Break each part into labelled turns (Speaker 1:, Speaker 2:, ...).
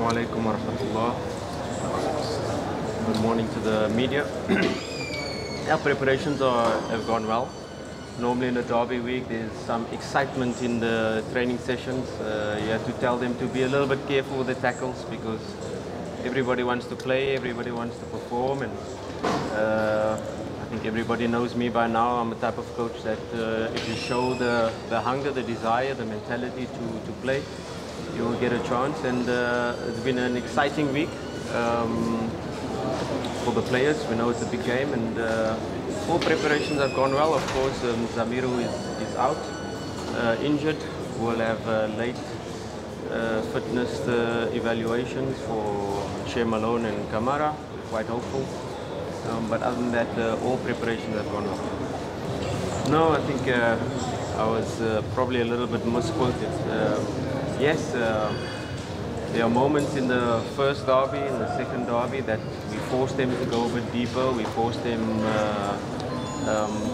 Speaker 1: Assalamu alaikum wa rahmatullah. Good morning to the media. Our preparations have gone well. Normally in a derby week there's some excitement in the training sessions. You have to tell them to be a little bit careful with the tackles because everybody wants to play, everybody wants to perform, and I think everybody knows me by now. I'm a type of coach that if you show the hunger, the desire, the mentality to play, you will get a chance. And it's been an exciting week for the players. We know it's a big game, and all preparations have gone well. Of course, Zamiru is out, injured. We'll have late fitness evaluations for Shea Malone and Kamara. Quite hopeful. But other than that, all preparations have gone well. No, I think I was probably a little bit misquoted. Yes, there are moments in the first derby, in the second derby, that we forced them to go a bit deeper. We forced them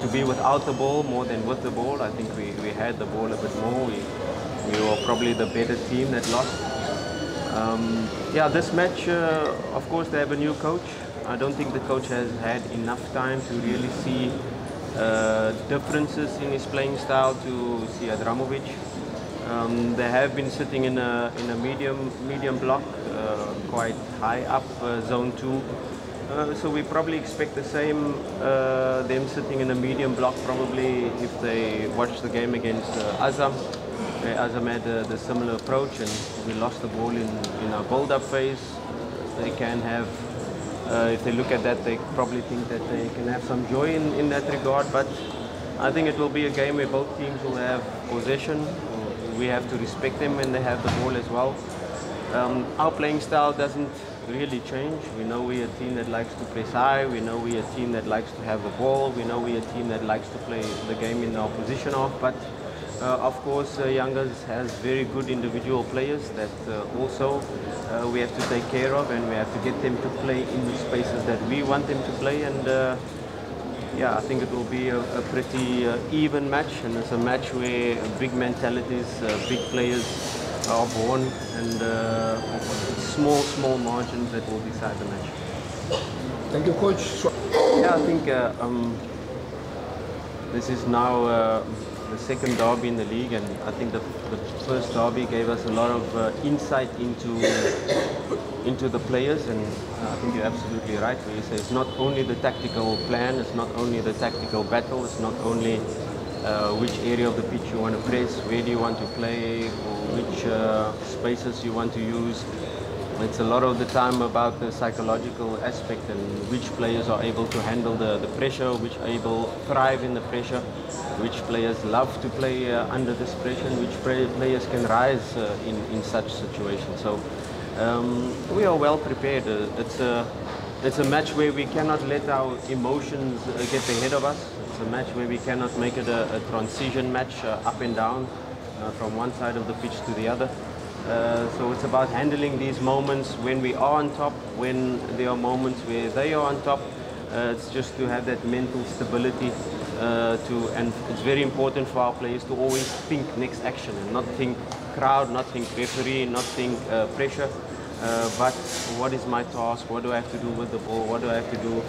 Speaker 1: to be without the ball more than with the ball. I think we had the ball a bit more. We were probably the better team that lost. Yeah, this match, of course, they have a new coach. I don't think the coach has had enough time to really see differences in his playing style to see Adramovic. They have been sitting in a medium block, quite high up, zone 2. So we probably expect the same, them sitting in a medium block probably if they watch the game against Azam. Azam had the similar approach, and we lost the ball in our build-up phase. They can have, if they look at that, they probably think that they can have some joy in that regard. But I think it will be a game where both teams will have possession. We have to respect them when they have the ball as well. Our playing style doesn't really change. We know we're a team that likes to press high. We know we're a team that likes to have the ball. We know we're a team that likes to play the game in our position of. But of course, Yanga has very good individual players that also we have to take care of, and we have to get them to play in the spaces that we want them to play. And yeah, I think it will be a pretty even match, and it's a match where big mentalities, big players are born, and small margins that will decide the match.
Speaker 2: Thank you, Coach.
Speaker 1: Yeah, I think this is now the second derby in the league, and I think the first derby gave us a lot of insight into the players, and I think you're absolutely right when you say it's not only the tactical plan, it's not only the tactical battle, it's not only which area of the pitch you want to press, where do you want to play, or which spaces you want to use. It's a lot of the time about the psychological aspect and which players are able to handle the pressure, which are able to thrive in the pressure, which players love to play under this pressure, and which players can rise in such situations. So we are well prepared. It's a match where we cannot let our emotions get ahead of us. It's a match where we cannot make it a transition match up and down from one side of the pitch to the other. So it's about handling these moments when we are on top, when there are moments where they are on top. It's just to have that mental stability and it's very important for our players to always think next action and not think crowd, not think referee, not think pressure, but what is my task, what do I have to do with the ball, what do I have to do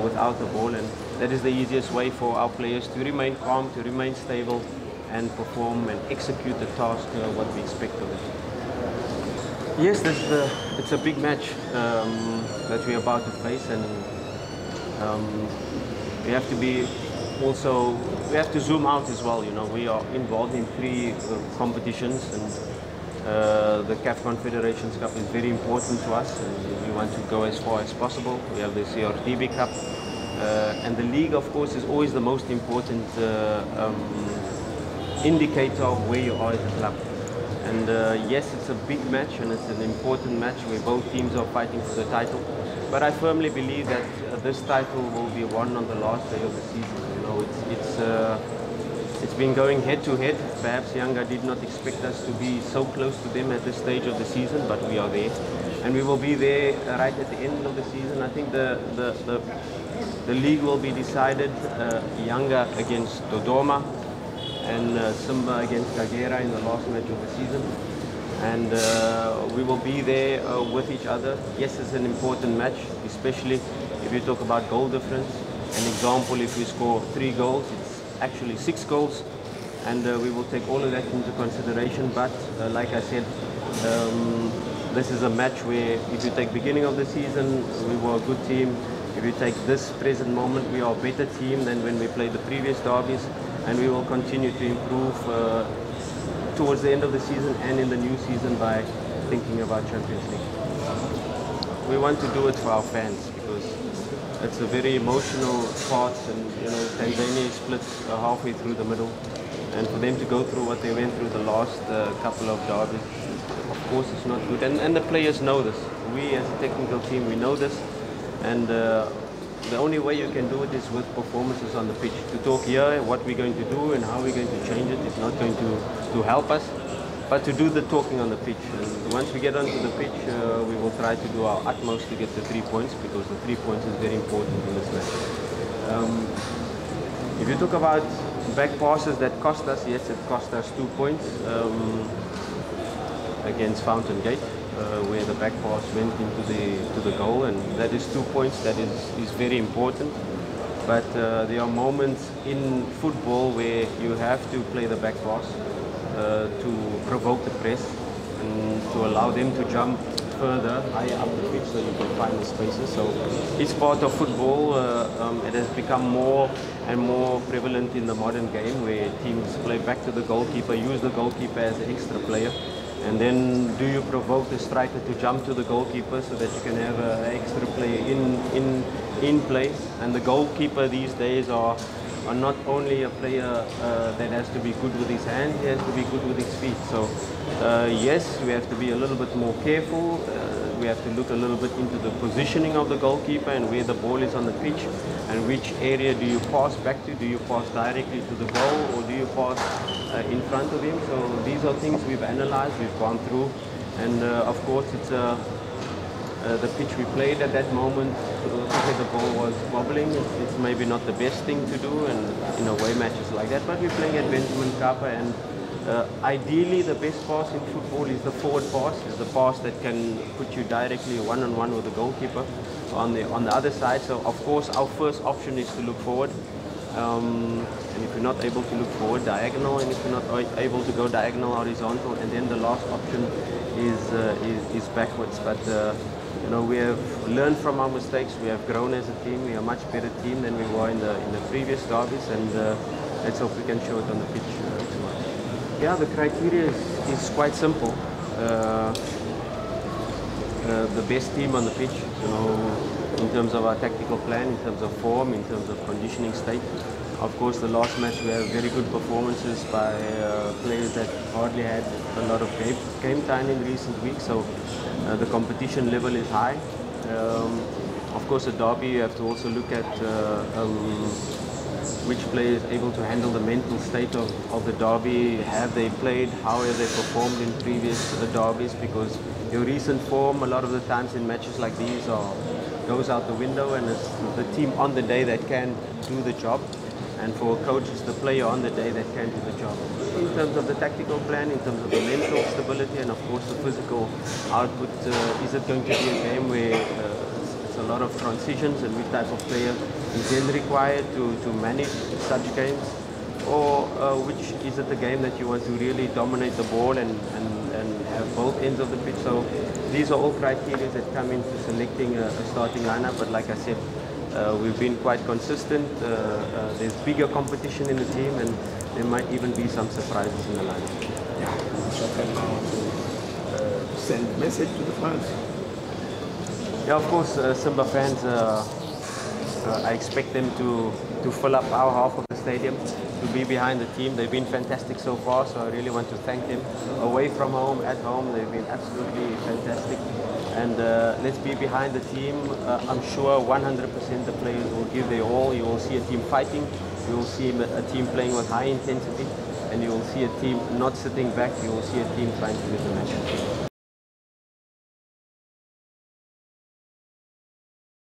Speaker 1: without the ball, and that is the easiest way for our players to remain calm, to remain stable and perform and execute the task what we expect of them. Yes, it's a big match that we're about to face, and we have to be also, we have to zoom out as well. You know, we are involved in 3 competitions, and the CAF Confederations Cup is very important to us, and we want to go as far as possible. We have the CRDB Cup, and the league, of course, is always the most important indicator of where you are as a club. And yes, it's a big match and it's an important match where both teams are fighting for the title. But I firmly believe that this title will be won on the last day of the season. You know, it's been going head to head. Perhaps Yanga did not expect us to be so close to them at this stage of the season, but we are there, and we will be there right at the end of the season. I think the league will be decided. Yanga against Dodoma, and Simba against Kagera in the last match of the season. and we will be there with each other. Yes, it's an important match, especially if you talk about goal difference. An example, if we score 3 goals, it's actually 6 goals, and we will take all of that into consideration. But like I said, this is a match where if you take beginning of the season, we were a good team. If you take this present moment, we are a better team than when we played the previous derbies, and we will continue to improve towards the end of the season and in the new season by thinking about Champions League. We want to do it for our fans because it's a very emotional part, and Tanzania is split halfway through the middle, and for them to go through what they went through the last couple of derbies, of course it's not good, and the players know this. We as a technical team, we know this, and the only way you can do it is with performances on the pitch. To talk here what we're going to do and how we're going to change it is not going to help us, but to do the talking on the pitch. And once we get onto the pitch, we will try to do our utmost to get the 3 points, because the 3 points is very important in this match. If you talk about back passes that cost us, yes, it cost us 2 points against Fountain Gate, where the back pass went into the goal, and that is 2 points. That is very important. But there are moments in football where you have to play the back pass to provoke the press and to allow them to jump further higher up the pitch so you can find the spaces. So it's part of football. It has become more and more prevalent in the modern game, where teams play back to the goalkeeper, use the goalkeeper as an extra player. And then do you provoke the striker to jump to the goalkeeper so that you can have an extra player in play? And the goalkeeper these days are not only a player that has to be good with his hands, he has to be good with his feet. So yes, we have to be a little bit more careful. We have to look a little bit into the positioning of the goalkeeper and where the ball is on the pitch, and which area do you pass back to? Do you pass directly to the goal, or do you pass in front of him? So these are things we've analyzed, we've gone through, and of course it's the pitch we played at that moment, the ball was wobbling. It's maybe not the best thing to do, and in away matches like that, but we're playing at Benjamin Kappa, and ideally the best pass in football is the forward pass, is the pass that can put you directly one-on-one with the goalkeeper on the other side. So of course our first option is to look forward, and if you're not able to look forward, diagonal, and if you're not able to go diagonal, horizontal, and then the last option is backwards. But we have learned from our mistakes. We have grown as a team. We are a much better team than we were in the previous derbies, and let's hope we can show it on the pitch tomorrow. Yeah, the criteria is quite simple. The best team on the pitch, in terms of our tactical plan, in terms of form, in terms of conditioning state. Of course, the last match we have very good performances by players that hardly had a lot of game time in recent weeks, so the competition level is high. Of course, a derby, you have to also look at which player is able to handle the mental state of the derby. Have they played? How have they performed in previous derbies? Because your recent form, a lot of the times in matches like these, goes out the window, and it's the team on the day that can do the job. And for a coach, it's the player on the day that can do the job. In terms of the tactical plan, in terms of the mental stability, and of course the physical output, is it going to be a game where it's a lot of transitions, and which type of player is then required to manage such games? Or which is it a game that you want to really dominate the ball and have both ends of the pitch? So these are all criteria that come into selecting a starting lineup. But like I said, we've been quite consistent. There's bigger competition in the team, and there might even be some surprises in the lineup.
Speaker 2: Yeah, so can send a message to the fans.
Speaker 1: Yeah, of course, Simba fans, I expect them to fill up our half of the stadium, to be behind the team. They've been fantastic so far, so I really want to thank them. Away from home, at home, they've been absolutely fantastic. And let's be behind the team. I'm sure 100% the players will give their all. You will see a team fighting, you will see a team playing with high intensity, and you will see a team not sitting back. You will see a team trying to win the match.